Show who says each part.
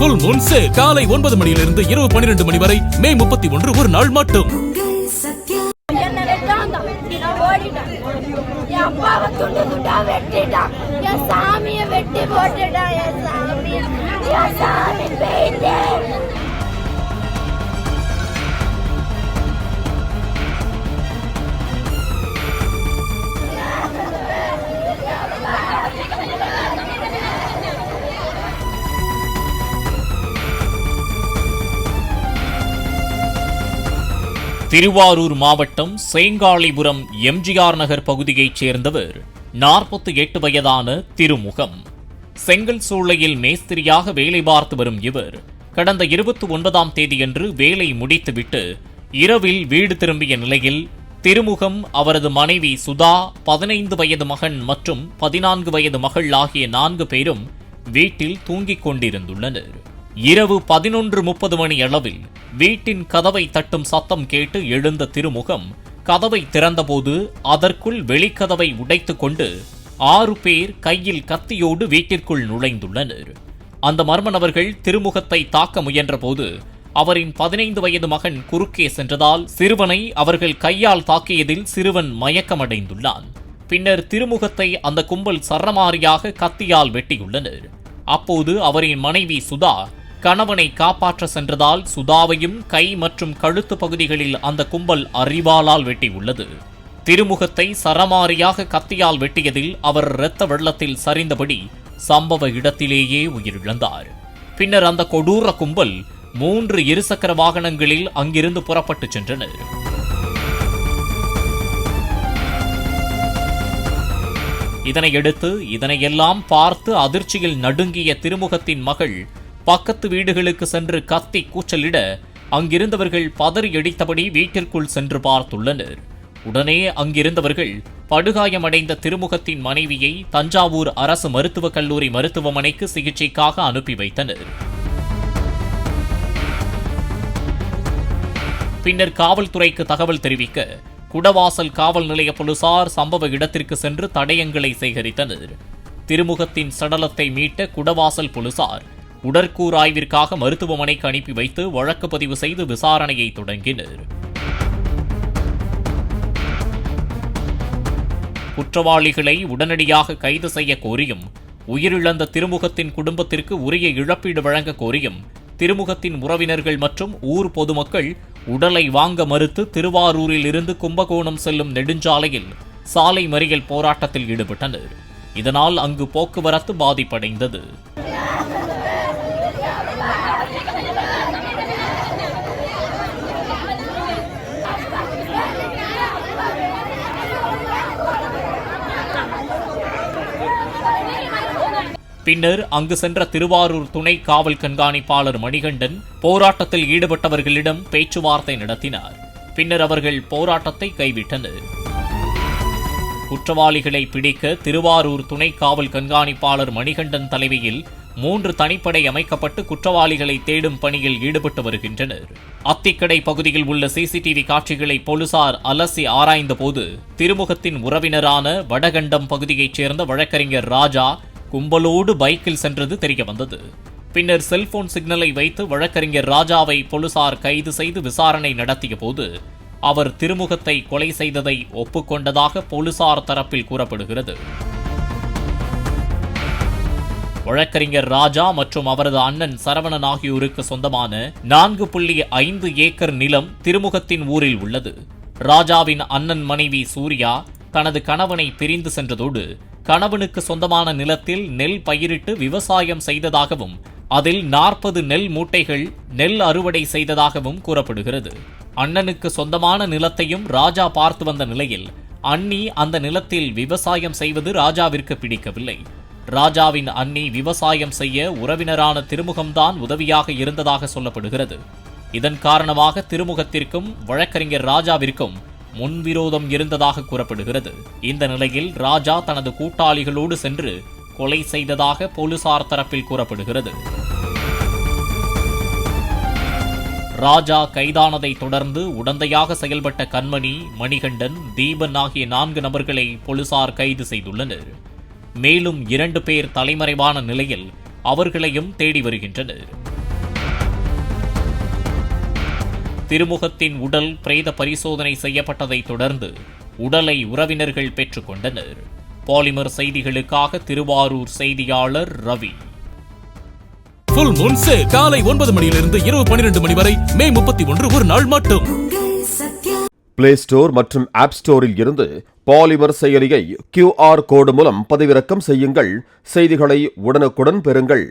Speaker 1: Full Moon sale காலை 9 மணியிலிருந்து இரவு 12 மணி வரை மே 31 ஒரு நாள் மட்டும்.
Speaker 2: திருவாரூர் மாவட்டம் சேங்காளிபுரம் எம்ஜிஆர் நகர் பகுதியைச் சேர்ந்தவர் 48 வயதான திருமுகம். செங்கல் சூளையில் மேஸ்திரியாக வேலை பார்த்து வரும் இவர் கடந்த 29ஆம் தேதியன்று வேலை முடித்துவிட்டு இரவில் வீடு திரும்பிய நிலையில் திருமுகம், அவரது மனைவி சுதா, 15 வயது மகன் மற்றும் 14 வயது மகள் ஆகிய 4 பேரும் வீட்டில் தூங்கிக் கொண்டிருந்துள்ளனர். இரவு 11:30 மணி அளவில் வீட்டின் கதவை தட்டும் சத்தம் கேட்டு எழுந்த திருமுகம் கதவை திறந்தபோது அதற்குள் வெளிக்கதவை உடைத்துக் கொண்டு 6 பேர் கையில் கத்தியோடு வீட்டிற்குள் நுழைந்துள்ளனர். அந்த மர்ம நபர்கள் திருமுகத்தை தாக்க முயன்றபோது அவரின் 15 வயது மகன் குறுக்கே சென்றதால் சிறுவனை அவர்கள் கையால் தாக்கியதில் சிறுவன் மயக்கமடைந்துள்ளான். பின்னர் திருமுகத்தை அந்த கும்பல் சரமாரியாக கத்தியால் வெட்டியுள்ளனர். அப்போது அவரின் மனைவி சுதா கணவனை காப்பாற்ற சென்றதால் சுதாவையும் கை மற்றும் கழுத்து பகுதிகளில் அந்த கும்பல் அரிவாளால் வெட்டியுள்ளது. திருமுகத்தை சரமாரியாக கத்தியால் வெட்டியதில் அவர் இரத்த வெள்ளத்தில் சரிந்தபடி சம்பவ இடத்திலேயே உயிரிழந்தார். பின்னர் அந்த கொடூர கும்பல் 3 இருசக்கர வாகனங்களில் அங்கிருந்து புறப்பட்டு சென்றனர். இதனையடுத்து இதனையெல்லாம் பார்த்து அதிர்ச்சியில் நடுங்கிய திருமுகத்தின் மகள் பக்கத்து வீடுகளுக்கு சென்று கத்தி கூச்சலிட அங்கிருந்தவர்கள் பதறி அடித்தபடி வீட்டிற்குள் சென்று பார்த்துள்ளனர். உடனே அங்கிருந்தவர்கள் படுகாயமடைந்த திருமுகத்தின் மனைவியை தஞ்சாவூர் அரசு மருத்துவக் கல்லூரி மருத்துவமனைக்கு சிகிச்சைக்காக அனுப்பி வைத்தனர். பின்னர் காவல்துறைக்கு தகவல் தெரிவிக்க குடவாசல் காவல் நிலைய போலீசார் சம்பவ இடத்திற்கு சென்று தடயங்களை சேகரித்தனர். திருமுகத்தின் சடலத்தை மீட்ட குடவாசல் போலீசார் உடற்கூறாய்விற்காக மருத்துவமனைக்கு அனுப்பி வைத்து வழக்கு பதிவு செய்து விசாரணையை தொடங்கினர். குற்றவாளிகளை உடனடியாக கைது செய்ய கோரியும் உயிரிழந்த திருமுகத்தின் குடும்பத்திற்கு உரிய இழப்பீடு வழங்க கோரியும் திருமுகத்தின் உறவினர்கள் மற்றும் ஊர் பொதுமக்கள் உடலை வாங்க மறுத்து திருவாரூரில் இருந்து கும்பகோணம் செல்லும் நெடுஞ்சாலையில் சாலை மறியல் போராட்டத்தில் ஈடுபட்டனர். இதனால் அங்கு போக்குவரத்து பாதிப்படைந்தது. பின்னர் அங்கு சென்ற திருவாரூர் துணை காவல் கண்காணிப்பாளர் மணிகண்டன் போராட்டத்தில் ஈடுபட்டவர்களிடம் பேச்சுவார்த்தை நடத்தினார். பின்னர் அவர்கள் போராட்டத்தை கைவிட்டனர். குற்றவாளிகளை பிடிக்க திருவாரூர் துணை காவல் கண்காணிப்பாளர் மணிகண்டன் தலைமையில் 3 தனிப்படை அமைக்கப்பட்டு குற்றவாளிகளை தேடும் பணியில் ஈடுபட்டு வருகின்றனர். அத்திக்கடை பகுதியில் உள்ள சிசிடிவி காட்சிகளை போலீசார் அலசி ஆராய்ந்தபோது திருமுகத்தின் உறவினரான வடகண்டம் பகுதியைச் சேர்ந்த வழக்கறிஞர் ராஜா கும்பலோடு பைக்கில் சென்றது தெரியவந்தது. பின்னர் செல்போன் சிக்னலை வைத்து வழக்கறிஞர் ராஜாவை போலீசார் கைது செய்து விசாரணை நடத்திய போது அவர் திருமுகத்தை கொலை செய்ததை ஒப்புக்கொண்டதாக போலீசார் தரப்பில் கூறப்படுகிறது. வழக்கறிஞர் ராஜா மற்றும் அவரது அண்ணன் சரவணன் ஆகியோருக்கு சொந்தமான 4.5 ஏக்கர் நிலம் திருமுகத்தின் ஊரில் உள்ளது. ராஜாவின் அண்ணன் மனைவி சூர்யா தனது கணவனை பிரிந்து சென்றதோடு கணவனுக்கு சொந்தமான நிலத்தில் நெல் பயிரிட்டு விவசாயம் செய்ததாகவும் அதில் 40 நெல் மூட்டைகள் நெல் அறுவடை செய்ததாகவும் கூறப்படுகிறது. அண்ணனுக்கு சொந்தமான நிலத்தையும் ராஜா பார்த்து வந்த நிலையில் அண்ணி அந்த நிலத்தில் விவசாயம் செய்வது ராஜாவிற்கு பிடிக்கவில்லை. ராஜாவின் அண்ணி விவசாயம் செய்ய உறவினரான திருமுகம்தான் உதவியாக இருந்ததாக சொல்லப்படுகிறது. இதன் காரணமாக திருமுகத்திற்கும் வழக்கறிஞர் ராஜாவிற்கும் முன்விரோதம் இருந்ததாக கூறப்படுகிறது. இந்த நிலையில் ராஜா தனது கூட்டாளிகளோடு சென்று கொலை செய்ததாக போலீசார் தரப்பில் கூறப்படுகிறது. ராஜா கைதானதை தொடர்ந்து உடந்தையாக செயல்பட்ட கண்மணி, மணிகண்டன், தீபன் ஆகிய 4 நபர்களை போலீசார் கைது செய்துள்ளனர். மேலும் 2 பேர் தலைமறைவான நிலையில் அவர்களையும் தேடி வருகின்றனர். திருமுகத்தின் உடல் பிரேத பரிசோதனை செய்யப்பட்டதை தொடர்ந்து உடலை உறவினர்கள் பெற்றுக் கொண்டனர். பாலிமர் செய்திகளுக்காக திருவாரூர் செய்தியாளர் ரவி.
Speaker 1: ஃபுல் மூன் சேல் காலை 9 மணியிலிருந்து இரவு 12 மணி வரை மே 31 ஒரு நாள் மட்டும்.
Speaker 3: பிளே ஸ்டோர் மற்றும் ஆப் ஸ்டோரில் இருந்து பாலிமர் செயலியை QR கோடு மூலம் பதிவிறக்கம் செய்யுங்கள். செய்திகளை உடனுக்குடன் பெறுங்கள்.